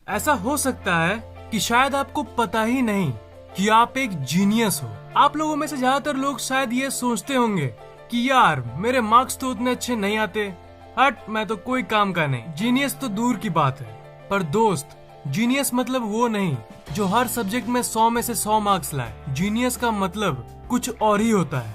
ऐसा हो सकता है कि शायद आपको पता ही नहीं कि आप एक जीनियस हो। आप लोगों में से ज्यादातर लोग शायद ये सोचते होंगे कि यार मेरे मार्क्स तो उतने अच्छे नहीं आते, हट मैं तो कोई काम का नहीं, जीनियस तो दूर की बात है। पर दोस्त, जीनियस मतलब वो नहीं जो हर सब्जेक्ट में 100 में से 100 मार्क्स लाए। जीनियस का मतलब कुछ और ही होता है।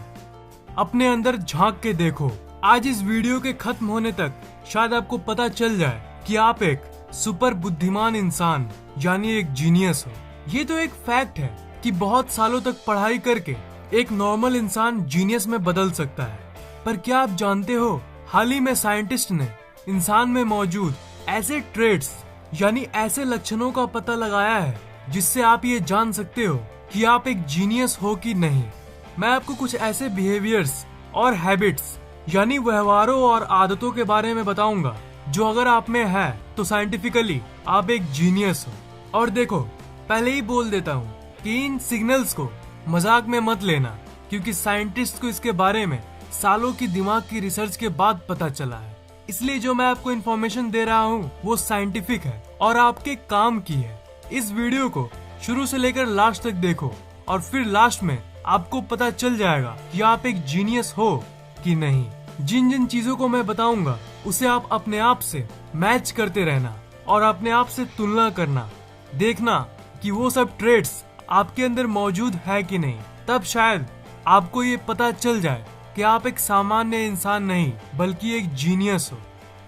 अपने अंदर झांक के देखो। आज इस वीडियो के खत्म होने तक शायद आपको पता चल जाए कि आप एक सुपर बुद्धिमान इंसान यानी एक जीनियस हो। ये तो एक फैक्ट है कि बहुत सालों तक पढ़ाई करके एक नॉर्मल इंसान जीनियस में बदल सकता है। पर क्या आप जानते हो, हाल ही में साइंटिस्ट ने इंसान में मौजूद ऐसे ट्रेड्स यानी ऐसे लक्षणों का पता लगाया है जिससे आप ये जान सकते हो कि आप एक जीनियस हो कि नहीं। मैं आपको कुछ ऐसे बिहेवियर्स और हैबिट्स यानी व्यवहारों और आदतों के बारे में बताऊंगा जो अगर आप में है तो साइंटिफिकली आप एक जीनियस हो। और देखो, पहले ही बोल देता हूँ कि इन सिग्नल्स को मजाक में मत लेना, क्योंकि साइंटिस्ट को इसके बारे में सालों की दिमाग की रिसर्च के बाद पता चला है। इसलिए जो मैं आपको इन्फॉर्मेशन दे रहा हूँ वो साइंटिफिक है और आपके काम की है। इस वीडियो को शुरू से लेकर लास्ट तक देखो और फिर लास्ट में आपको पता चल जाएगा कि आप एक जीनियस हो कि नहीं। जिन जिन चीजों को मैं बताऊंगा उसे आप अपने आप से मैच करते रहना और अपने आप से तुलना करना, देखना कि वो सब ट्रेड्स आपके अंदर मौजूद है कि नहीं। तब शायद आपको ये पता चल जाए कि आप एक सामान्य इंसान नहीं बल्कि एक जीनियस हो,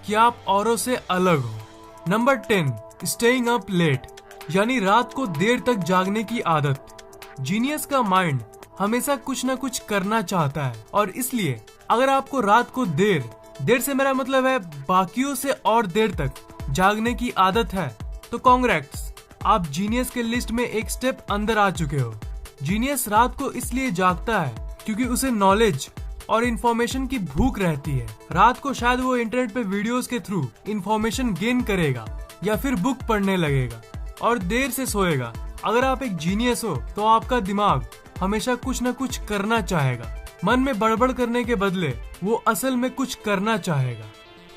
कि आप औरों से अलग हो। नंबर 10, स्टेइंग अप लेट यानी रात को देर तक जागने की आदत। जीनियस का माइंड हमेशा कुछ न कुछ करना चाहता है और इसलिए अगर आपको रात को देर से मेरा मतलब है बाकियों से और देर तक जागने की आदत है तो कांग्रेट्स, आप जीनियस के लिस्ट में एक स्टेप अंदर आ चुके हो। जीनियस रात को इसलिए जागता है क्योंकि उसे नॉलेज और इन्फॉर्मेशन की भूख रहती है। रात को शायद वो इंटरनेट पे वीडियोस के थ्रू इन्फॉर्मेशन गेन करेगा या फिर बुक पढ़ने लगेगा और देर से सोएगा। अगर आप एक जीनियस हो तो आपका दिमाग हमेशा कुछ न कुछ करना चाहेगा। मन में बड़बड़ करने के बदले वो असल में कुछ करना चाहेगा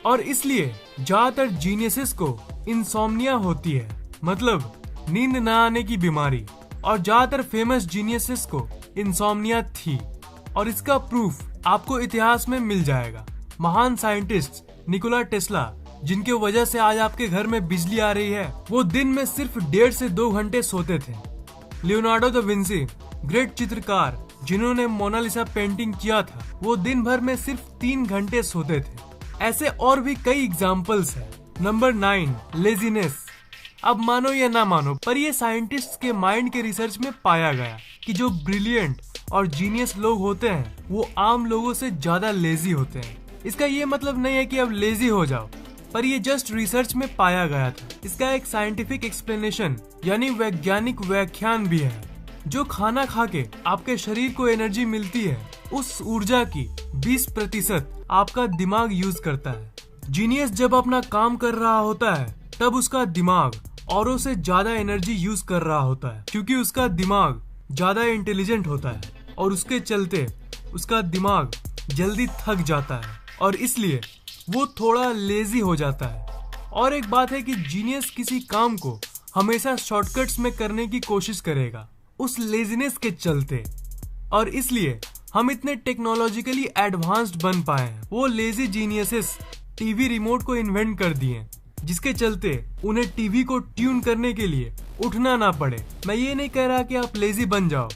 और इसलिए ज्यादातर जीनियसेस को इंसोम्निया होती है, मतलब नींद न आने की बीमारी। और ज्यादातर फेमस जीनियसेस को इंसोम्निया थी और इसका प्रूफ आपको इतिहास में मिल जाएगा। महान साइंटिस्ट निकोला टेस्ला, जिनके वजह से आज आपके घर में बिजली आ रही है, वो दिन में सिर्फ 1.5 से 2 घंटे सोते थे। लियोनार्डो दा विंसी, ग्रेट चित्रकार जिन्होंने मोनालिसा पेंटिंग किया था, वो दिन भर में सिर्फ 3 घंटे सोते थे। ऐसे और भी कई एग्जाम्पल्स हैं। Number 9, laziness. अब मानो या ना मानो, पर ये साइंटिस्ट के माइंड के रिसर्च में पाया गया कि जो ब्रिलियंट और जीनियस लोग होते हैं वो आम लोगों से ज्यादा लेजी होते हैं। इसका ये मतलब नहीं है कि अब लेजी हो जाओ, पर ये जस्ट रिसर्च में पाया गया था। इसका एक साइंटिफिक एक्सप्लेनेशन यानी वैज्ञानिक व्याख्यान भी है। जो खाना खा के आपके शरीर को एनर्जी मिलती है, उस ऊर्जा की 20% आपका दिमाग यूज करता है। जीनियस जब अपना काम कर रहा होता है तब उसका दिमाग औरों से ज्यादा एनर्जी यूज कर रहा होता है, क्योंकि उसका दिमाग ज्यादा इंटेलिजेंट होता है और उसके चलते उसका दिमाग जल्दी थक जाता है और इसलिए वो थोड़ा लेजी हो जाता है। और एक बात है कि जीनियस किसी काम को हमेशा शॉर्टकट्स में करने की कोशिश करेगा उस लेजीनेस के चलते, और इसलिए हम इतने टेक्नोलॉजिकली एडवांस्ड बन पाए हैं। वो लेजी जीनियसेस टीवी रिमोट को इन्वेंट कर दिए जिसके चलते उन्हें टीवी को ट्यून करने के लिए उठना ना पड़े। मैं ये नहीं कह रहा कि आप लेजी बन जाओ,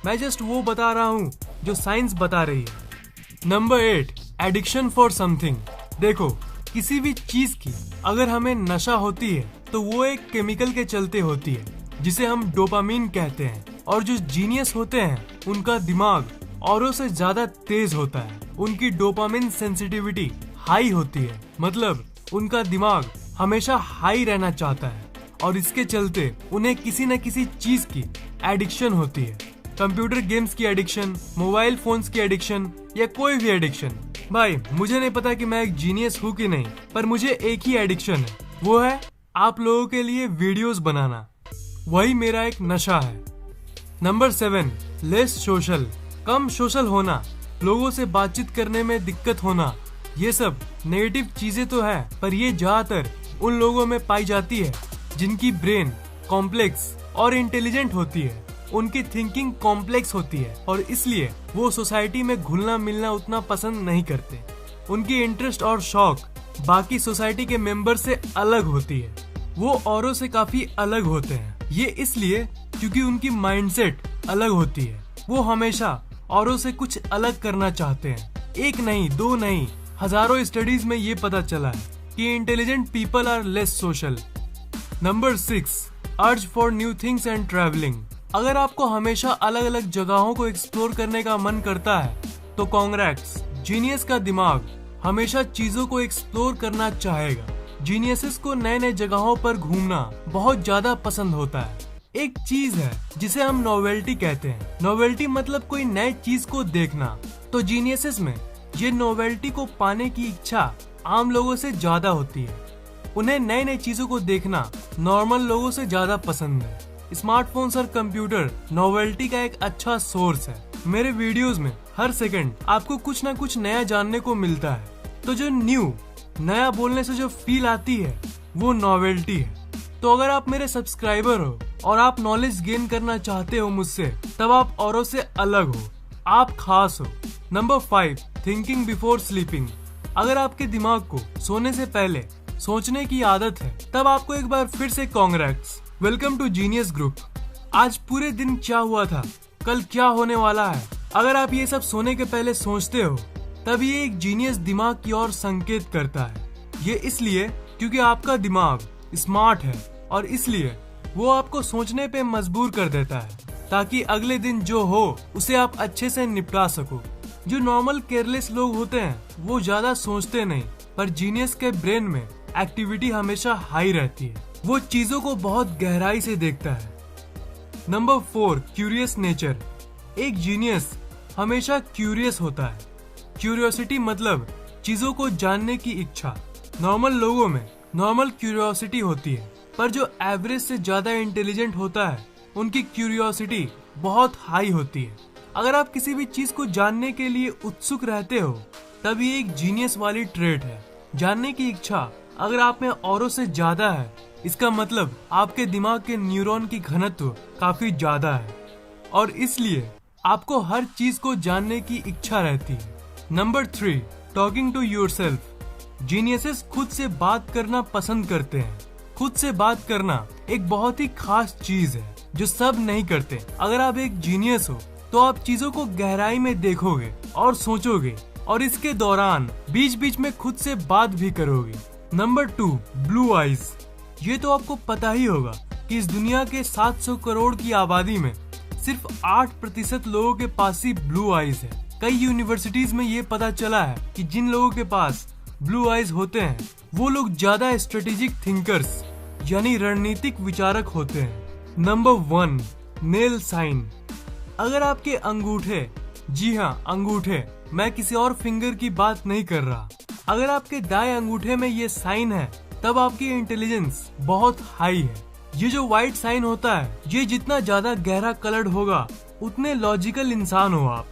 मैं जस्ट वो बता रहा हूँ जो साइंस बता रही है। Number 8, addiction for something. देखो, किसी भी चीज की अगर हमें नशा होती है तो वो एक केमिकल के चलते होती है जिसे हम डोपामीन कहते हैं। और जो जीनियस होते हैं उनका दिमाग औरों से ज्यादा तेज होता है, उनकी डोपामिन सेंसिटिविटी हाई होती है, मतलब उनका दिमाग हमेशा हाई रहना चाहता है और इसके चलते उन्हें किसी न किसी चीज की एडिक्शन होती है। कंप्यूटर गेम्स की एडिक्शन, मोबाइल फोन्स की एडिक्शन या कोई भी एडिक्शन। भाई मुझे नहीं पता कि मैं एक जीनियस हूँ कि नहीं, पर मुझे एक ही एडिक्शन है, वो है आप लोगों के लिए वीडियोस बनाना। वही मेरा एक नशा है। Number 7, less social. कम सोशल होना, लोगों से बातचीत करने में दिक्कत होना, ये सब नेगेटिव चीजें तो है, पर ये ज्यादातर उन लोगों में पाई जाती है जिनकी ब्रेन कॉम्प्लेक्स और इंटेलिजेंट होती है, उनकी थिंकिंग कॉम्प्लेक्स होती है और इसलिए वो सोसाइटी में घुलना मिलना उतना पसंद नहीं करते। उनकी इंटरेस्ट और शौक बाकी सोसाइटी के मेंबर से अलग होती है। वो औरों से काफी अलग होते हैं। ये इसलिए क्योंकि उनकी माइंडसेट अलग होती है। वो हमेशा औरों से कुछ अलग करना चाहते हैं। एक नहीं, दो नहीं, हजारों स्टडीज में ये पता चला है कि intelligent people are less social. Number 6, urge for new things and travelling. अगर आपको हमेशा अलग अलग जगहों को एक्सप्लोर करने का मन करता है तो कांग्रेट्स, जीनियस का दिमाग हमेशा चीजों को एक्सप्लोर करना चाहेगा। जीनियसेस को नए नए जगहों पर घूमना बहुत ज्यादा पसंद होता है। एक चीज है जिसे हम नोवेल्टी कहते हैं। नोवेल्टी मतलब कोई नई चीज को देखना। तो जीनियसेस में ये नोवेल्टी को पाने की इच्छा आम लोगों से ज्यादा होती है। उन्हें नई नई चीजों को देखना नॉर्मल लोगों से ज्यादा पसंद है। स्मार्टफोन्स और कंप्यूटर नोवेल्टी का एक अच्छा सोर्स है। मेरे वीडियोस में हर सेकंड आपको कुछ ना कुछ नया जानने को मिलता है। तो जो नया बोलने से जो फील आती है वो नोवेल्टी है। तो अगर आप मेरे सब्सक्राइबर हो और आप नॉलेज गेन करना चाहते हो मुझसे, तब आप औरों से अलग हो, आप खास हो। Number 5, thinking before sleeping. अगर आपके दिमाग को सोने से पहले सोचने की आदत है, तब आपको एक बार फिर से congrats, welcome to genius group. आज पूरे दिन क्या हुआ था, कल क्या होने वाला है, अगर आप ये सब सोने के पहले सोचते हो, तब ये एक जीनियस दिमाग की ओर संकेत करता है। ये इसलिए क्योंकि आपका दिमाग स्मार्ट है और इसलिए वो आपको सोचने पे मजबूर कर देता है ताकि अगले दिन जो हो उसे आप अच्छे से निपटा सको। जो नॉर्मल केयरलेस लोग होते हैं वो ज्यादा सोचते नहीं, पर जीनियस के ब्रेन में एक्टिविटी हमेशा हाई रहती है। वो चीजों को बहुत गहराई से देखता है। Number 4, curious nature. एक जीनियस हमेशा क्यूरियस होता है। क्यूरियोसिटी मतलब चीजों को जानने की इच्छा। नॉर्मल लोगों में नॉर्मल क्यूरियोसिटी होती है, पर जो एवरेज से ज्यादा इंटेलिजेंट होता है उनकी क्यूरियोसिटी बहुत हाई होती है। अगर आप किसी भी चीज को जानने के लिए उत्सुक रहते हो, तब ये एक जीनियस वाली ट्रेट है। जानने की इच्छा अगर आप में औरों से ज्यादा है, इसका मतलब आपके दिमाग के न्यूरॉन की घनत्व काफी ज्यादा है और इसलिए आपको हर चीज को जानने की इच्छा रहती है। Number 3, talking to yourself. Geniuses खुद से बात करना पसंद करते हैं। खुद से बात करना एक बहुत ही खास चीज है जो सब नहीं करते। अगर आप एक जीनियस हो तो आप चीजों को गहराई में देखोगे और सोचोगे और इसके दौरान बीच बीच में खुद से बात भी करोगे। Number 2, blue eyes. ये तो आपको पता ही होगा कि इस दुनिया के 700 करोड़ की आबादी में सिर्फ 8% लोगों के पास ही ब्लू आइज है। कई यूनिवर्सिटीज में ये पता चला है कि जिन लोगों के पास ब्लू आइज होते हैं वो लोग ज्यादा स्ट्रेटेजिक थिंकर्स यानी रणनीतिक विचारक होते हैं। Number 1, nail sign. अगर आपके अंगूठे, जी हाँ अंगूठे, मैं किसी और फिंगर की बात नहीं कर रहा, अगर आपके दाएं अंगूठे में ये साइन है तब आपकी इंटेलिजेंस बहुत हाई है। ये जो व्हाइट साइन होता है, ये जितना ज्यादा गहरा कलर्ड होगा उतने लॉजिकल इंसान हो आप।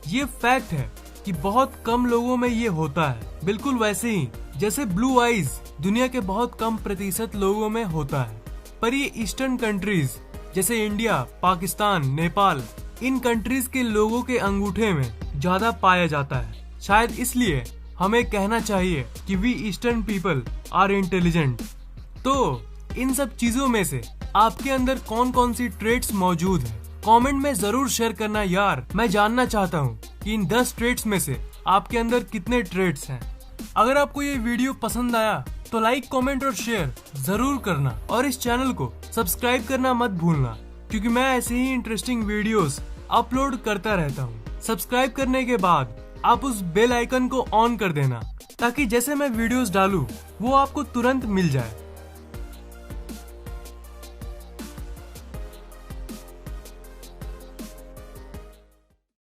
ये फैक्ट है कि बहुत कम लोगों में ये होता है, बिल्कुल वैसे ही जैसे ब्लू आइज दुनिया के बहुत कम प्रतिशत लोगों में होता है। पर ये ईस्टर्न कंट्रीज जैसे इंडिया, पाकिस्तान, नेपाल, इन कंट्रीज के लोगों के अंगूठे में ज्यादा पाया जाता है। शायद इसलिए हमें कहना चाहिए कि we eastern people are intelligent. तो इन सब चीजों में से आपके अंदर कौन कौन सी ट्रेट्स मौजूद है, कमेंट में जरूर शेयर करना यार। मैं जानना चाहता हूँ कि इन 10 ट्रेट्स में से आपके अंदर कितने ट्रेट्स हैं। अगर आपको ये वीडियो पसंद आया तो लाइक, कमेंट और शेयर जरूर करना और इस चैनल को सब्सक्राइब करना मत भूलना, क्योंकि मैं ऐसे ही इंटरेस्टिंग वीडियोस अपलोड करता रहता हूँ। सब्सक्राइब करने के बाद आप उस बेल आइकन को ऑन कर देना ताकि जैसे मैं वीडियोस डालूं वो आपको तुरंत मिल जाए।